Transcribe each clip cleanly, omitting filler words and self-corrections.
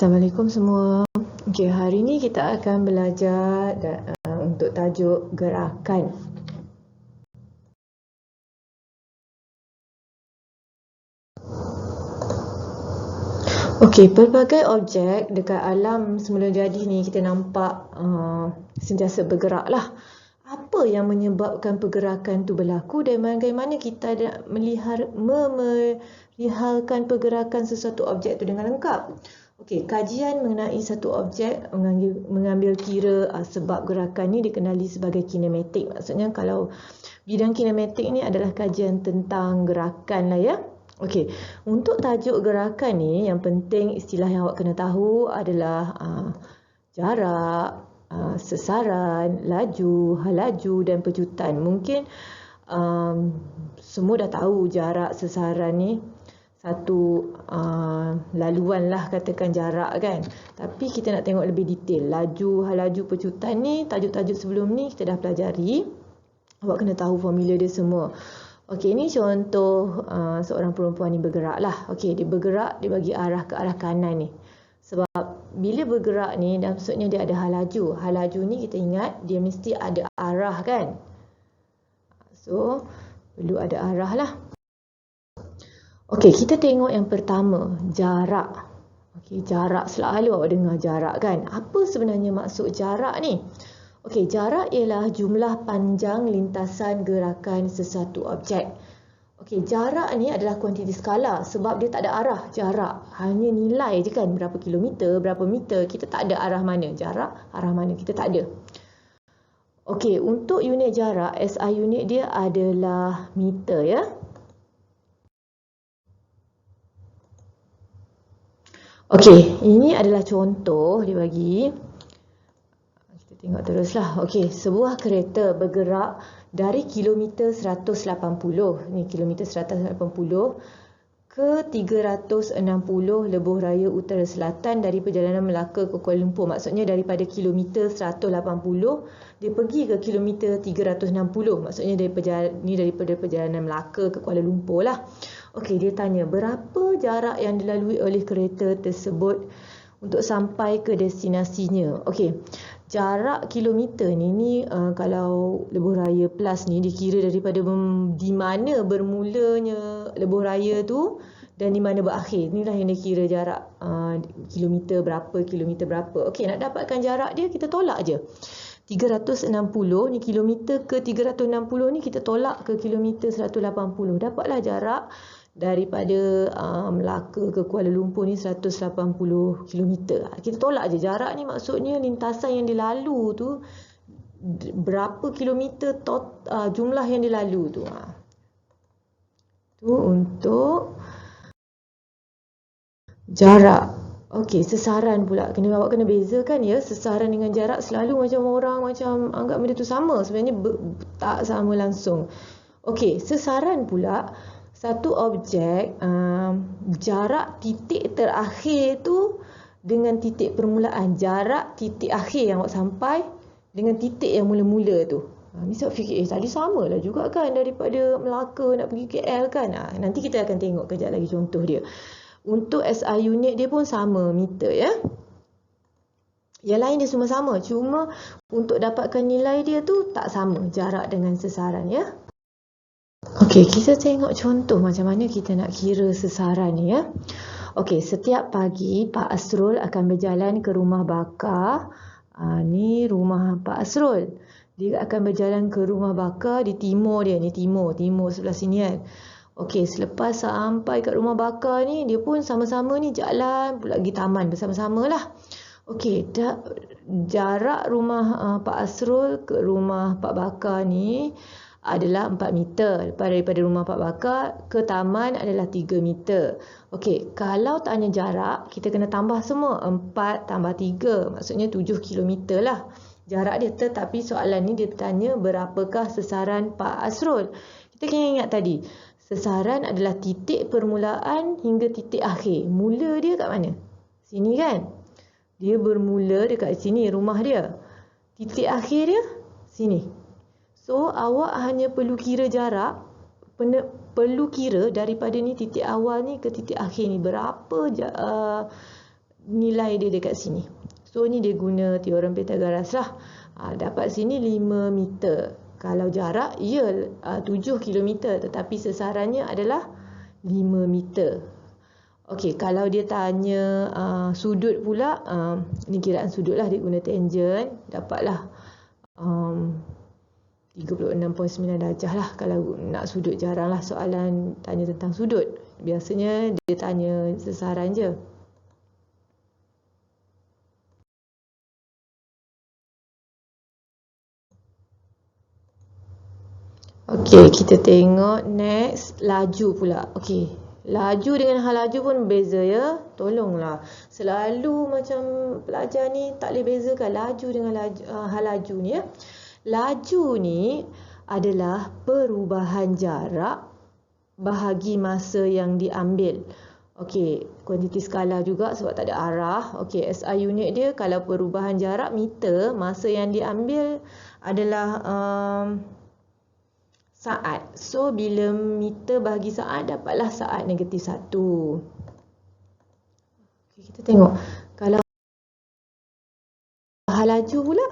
Assalamualaikum semua. Okey, hari ni kita akan belajar untuk tajuk gerakan. Okey, pelbagai objek dekat alam semula jadi ni kita nampak sentiasa bergerak lah. Apa yang menyebabkan pergerakan tu berlaku dan bagaimana kita melihalkan pergerakan sesuatu objek tu dengan lengkap? Okey, kajian mengenai satu objek mengambil kira sebab gerakan ni dikenali sebagai kinematik. Maksudnya kalau bidang kinematik ni adalah kajian tentang gerakan lah ya. Okey, untuk tajuk gerakan ni yang penting istilah yang awak kena tahu adalah jarak, sesaran, laju, halaju dan pecutan. Mungkin semua dah tahu jarak, sesaran ni satu laluan lah, katakan jarak kan. Tapi kita nak tengok lebih detail. Laju, halaju, pecutan ni tajuk-tajuk sebelum ni kita dah pelajari. Awak kena tahu formula dia semua. Okey, ini contoh seorang perempuan ni bergerak lah. Okey, dia bergerak, dia bagi arah ke arah kanan ni. Sebab bila bergerak ni, maksudnya dia ada halaju. Halaju ni kita ingat dia mesti ada arah kan. So, perlu ada arah lah. Okey, kita tengok yang pertama, jarak. Okey, jarak, selalu awak dengar jarak kan. Apa sebenarnya maksud jarak ni? Okey, jarak ialah jumlah panjang lintasan gerakan sesuatu objek. Okey, jarak ni adalah kuantiti skala sebab dia tak ada arah. Jarak hanya nilai je kan, berapa kilometer, berapa meter. Kita tak ada arah mana, jarak, arah mana, kita tak ada. Okey, untuk unit jarak, SI unit dia adalah meter ya. Okey, ini adalah contoh dia bagi. Tengok teruslah. Okey, sebuah kereta bergerak dari kilometer 180. Ni kilometer 180 ke 360 lebuh raya utara selatan dari perjalanan Melaka ke Kuala Lumpur. Maksudnya daripada kilometer 180 dia pergi ke kilometer 360. Maksudnya daripada perjalanan Melaka ke Kuala Lumpur lah. Okey, dia tanya berapa jarak yang dilalui oleh kereta tersebut untuk sampai ke destinasinya. Okey, jarak kilometer ni kalau lebuh raya plus ni dikira daripada di mana bermulanya lebuh raya tu dan di mana berakhir. Inilah yang dikira jarak kilometer berapa. Okey, nak dapatkan jarak dia kita tolak je. 360 ni kilometer ke 360 ni kita tolak ke kilometer 180. Dapatlah jarak daripada Melaka ke Kuala Lumpur ni 180 km. Kita tolak je jarak ni, maksudnya lintasan yang dilalu tu berapa kilometer jumlah yang dilalu tu. Tu untuk jarak. Okey, sesaran pula. Awak kena bezakan ya, sesaran dengan jarak selalu macam orang macam anggap benda tu sama. Sebenarnya tak sama langsung. Okey, sesaran pula satu objek, jarak titik terakhir tu dengan titik permulaan. Jarak titik akhir yang awak sampai dengan titik yang mula-mula tu. Misal fikir, tadi sama lah juga kan daripada Melaka nak pergi KL kan. Nanti kita akan tengok kejap lagi contoh dia. Untuk SI unit dia pun sama, meter ya. Yang lain dia semua sama. Cuma untuk dapatkan nilai dia tu tak sama, jarak dengan sesaran ya. Okey, kita tengok contoh macam mana kita nak kira sesaran ni ya. Okey, setiap pagi Pak Asrul akan berjalan ke rumah bakar. Ni rumah Pak Asrul. Dia akan berjalan ke rumah bakar di timur dia. Ni timur sebelah sini kan. Okey, selepas sampai kat rumah bakar ni, dia pun sama-sama ni jalan pula pergi taman bersama-sama lah. Okey, jarak rumah Pak Asrul ke rumah Pak Bakar ni adalah 4 meter. Daripada rumah Pak Bakar ke taman adalah 3 meter. Okey, kalau tanya jarak, kita kena tambah semua. 4 tambah 3, maksudnya 7 kilometer lah jarak dia. Tetapi soalan ni dia tanya berapakah sesaran Pak Asrul. Kita kena ingat tadi, sesaran adalah titik permulaan hingga titik akhir. Mula dia kat mana? Sini kan? Dia bermula dekat sini, rumah dia. Titik akhir dia, sini. So, awak hanya perlu kira jarak, perlu kira daripada ni titik awal ni ke titik akhir ni. Berapa nilai dia dekat sini. So ni dia guna teorem Pythagoras lah. Dapat sini 5 meter. Kalau jarak, ya 7 kilometer. Tetapi sesarannya adalah 5 meter. Okey, kalau dia tanya sudut pula, ni kiraan sudut lah, dia guna tangent. Dapatlah 36.9 darjah lah. Kalau nak sudut, jarang lah soalan tanya tentang sudut. Biasanya dia tanya sesaran je. Okey, kita tengok next, laju pula. Okey, laju dengan hal laju pun beza ya. Tolonglah. Selalu macam pelajar ni tak boleh bezakan laju dengan hal laju ni ya. Laju ni adalah perubahan jarak bahagi masa yang diambil. Okey, kuantiti skala juga sebab tak ada arah. Okey, SI unit dia kalau perubahan jarak meter, masa yang diambil adalah saat. So, bila meter bahagi saat, dapatlah saat negatif 1. Okay, kita tengok. Kalau hal laju pula,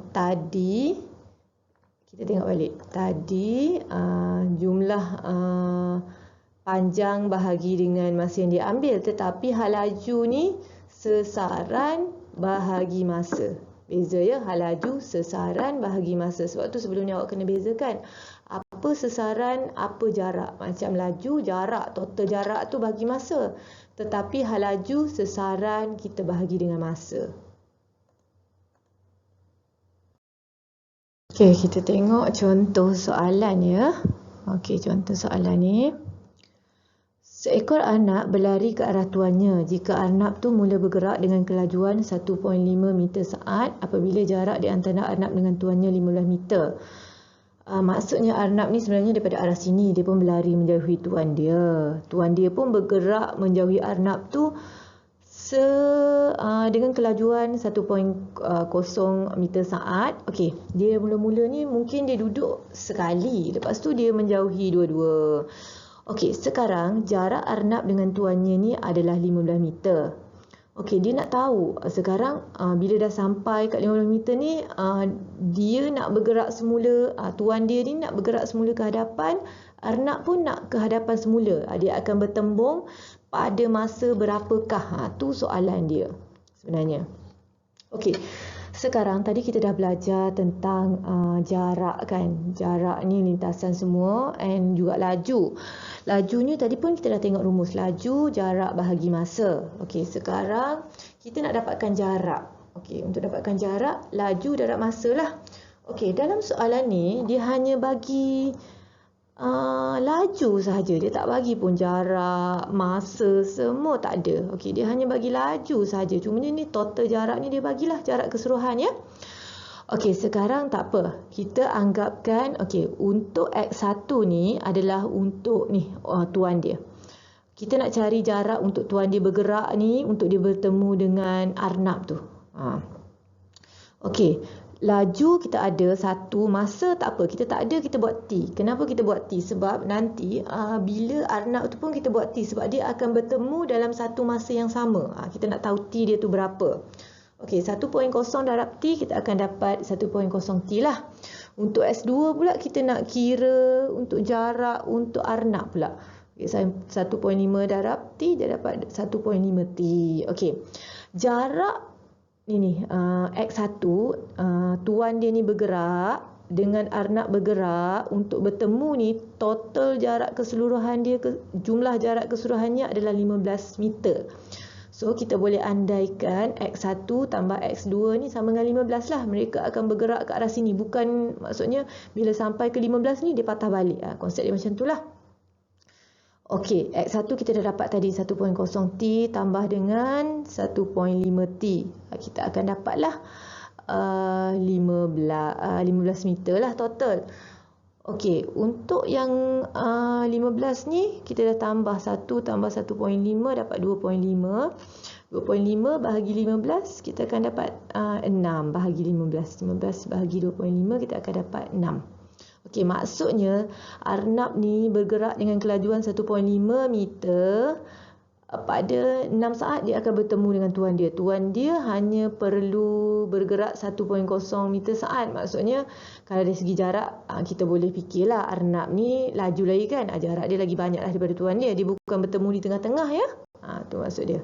tadi, kita tengok balik. Tadi, jumlah panjang bahagi dengan masa yang diambil. Tetapi hal laju ni, sesaran bahagi masa. Beza ya, hal laju, sesaran bahagi masa. Sebab tu sebelum ni awak kena bezakan. Apa sesaran, apa jarak. Macam laju, jarak, total jarak tu bahagi masa. Tetapi hal laju, sesaran kita bahagi dengan masa. Okey, kita tengok contoh soalan ya. Okey, contoh soalan ni. Seekor arnab berlari ke arah tuannya. Jika arnab tu mula bergerak dengan kelajuan 1.5 meter saat apabila jarak di antara arnab dengan tuannya 15 meter. Maksudnya arnab ni sebenarnya daripada arah sini. Dia pun berlari menjauhi tuan dia. Tuan dia pun bergerak menjauhi arnab tu dengan kelajuan 1.0 meter saat. Okey, dia mula-mula ni mungkin dia duduk sekali. Lepas tu dia menjauhi dua-dua. Okey, sekarang jarak arnab dengan tuannya ni adalah 15 meter. Okey, dia nak tahu sekarang bila dah sampai kat 15 meter ni, dia nak bergerak semula, tuan dia ni nak bergerak semula ke hadapan, arnab pun nak ke hadapan semula. Dia akan bertembung pada masa berapakah? Tu soalan dia sebenarnya. Okey. Sekarang tadi kita dah belajar tentang jarak kan. Jarak ni lintasan semua and juga laju. Lajunya tadi pun kita dah tengok rumus laju, jarak bahagi masa. Okey, sekarang kita nak dapatkan jarak. Okey, untuk dapatkan jarak, laju darab masa lah. Okey, dalam soalan ni dia hanya bagi laju sahaja. Dia tak bagi pun jarak, masa, semua tak ada. Okey, dia hanya bagi laju sahaja. Cumanya ni total jarak ni dia bagilah jarak keseluruhan ya. Okey, sekarang tak apa. Kita anggapkan okey, untuk X1 ni adalah untuk ni tuan dia. Kita nak cari jarak untuk tuan dia bergerak ni untuk dia bertemu dengan arnab tu. Okey, laju kita ada satu, masa tak apa, kita tak ada, kita buat T. Kenapa kita buat T? Sebab nanti bila arnab tu pun kita buat T sebab dia akan bertemu dalam satu masa yang sama. Kita nak tahu T dia tu berapa. Okey, 1.0 darab T kita akan dapat 1.0 T lah. Untuk S2 pula kita nak kira untuk jarak untuk arnab pula. Okay, 1.5 darab T dia dapat 1.5 T. Okey, jarak ini X1, tuan dia ni bergerak dengan arnab bergerak untuk bertemu ni, total jarak keseluruhan dia, jumlah jarak keseluruhannya adalah 15 meter. So kita boleh andaikan X1 tambah X2 ni sama dengan 15 lah. Mereka akan bergerak ke arah sini. Bukan maksudnya bila sampai ke 15 ni dia patah balik. Konsep dia macam tu lah. Okey, X1 kita dah dapat tadi 1.0 T tambah dengan 1.5 T. Kita akan dapatlah 15 meter lah total. Okey, untuk yang 15 ni kita dah tambah 1 tambah 1.5 dapat 2.5. 2.5 bahagi 15 kita akan dapat 6 bahagi 15. 15 bahagi 2.5 kita akan dapat 6. Okey, maksudnya arnab ni bergerak dengan kelajuan 1.5 meter pada 6 saat dia akan bertemu dengan tuan dia. Tuan dia hanya perlu bergerak 1.0 meter saat. Maksudnya kalau dari segi jarak kita boleh fikirlah Arnab ni laju lagi kan. Jarak dia lagi banyak lah daripada tuan dia. Dia bukan bertemu di tengah-tengah ya. Tu maksud dia.